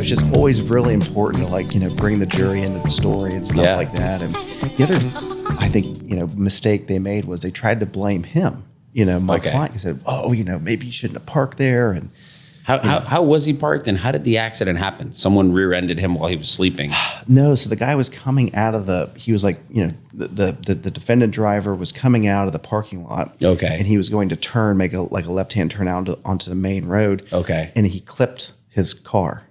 it's just always really important to like, bring the jury into the story and stuff like that. And the other, I think, mistake they made was they tried to blame him. My client said, "Oh, maybe you shouldn't have parked there." And how was he parked, and how did the accident happen? Someone rear-ended him while he was sleeping. No, so the guy was coming out of he was like, the defendant driver was coming out of the parking lot. Okay. And he was going to turn, make a left-hand turn out onto the main road. Okay. And he clipped his car.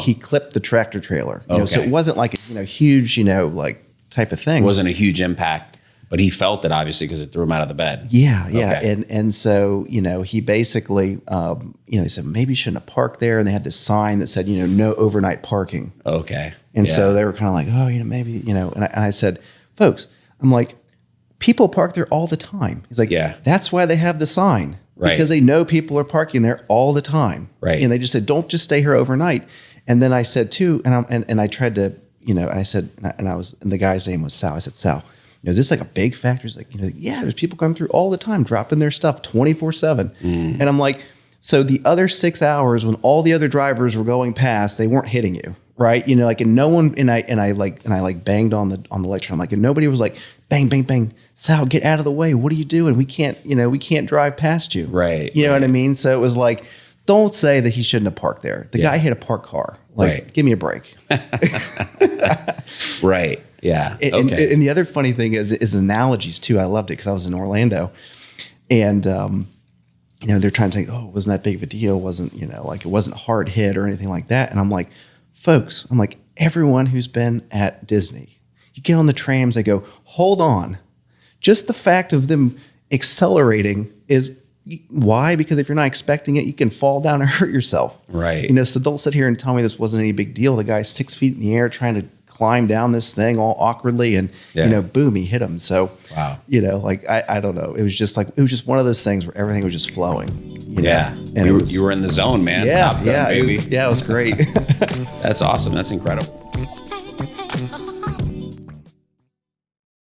He clipped the tractor trailer. Okay. So it wasn't like a huge, like type of thing. It wasn't a huge impact. But he felt it, obviously, because it threw him out of the bed. Yeah. Okay. And so, he basically, they said, maybe you shouldn't have parked there. And they had this sign that said, no overnight parking. Okay. And so they were kind of like, oh, maybe, and I said, folks, I'm like, people park there all the time. He's like, that's why they have the sign. Right. Because they know people are parking there all the time. Right. And they just said, don't just stay here overnight. And then I said, too, and I tried to, I said, and the guy's name was Sal. I said, Sal, is this like a big factor? He's like, yeah, there's people coming through all the time, dropping their stuff 24/7. And I'm like, so the other 6 hours when all the other drivers were going past, they weren't hitting you, right? And no one, and I banged on the lectern. I'm like, and nobody was like, bang, bang, bang, Sal, get out of the way. What are you doing? We can't drive past you. Right. You know what I mean? So it was like, don't say that he shouldn't have parked there. The guy hit a parked car. Like, give me a break. Right. Yeah. Okay. And the other funny thing is analogies too. I loved it because I was in Orlando, and they're trying to say, oh, it wasn't that big of a deal. It wasn't it wasn't a hard hit or anything like that. And I'm like, folks, everyone who's been at Disney, you get on the trams, they go, hold on. Just the fact of them accelerating is why? Because if you're not expecting it, you can fall down and hurt yourself. Right. So don't sit here and tell me this wasn't any big deal. The guy's 6 feet in the air trying to climb down this thing all awkwardly, and boom, he hit him. So wow. I don't know. It was just one of those things where everything was just flowing. Yeah. And you were in the zone, man. Yeah. Top Gun, baby. It was great. That's awesome. That's incredible.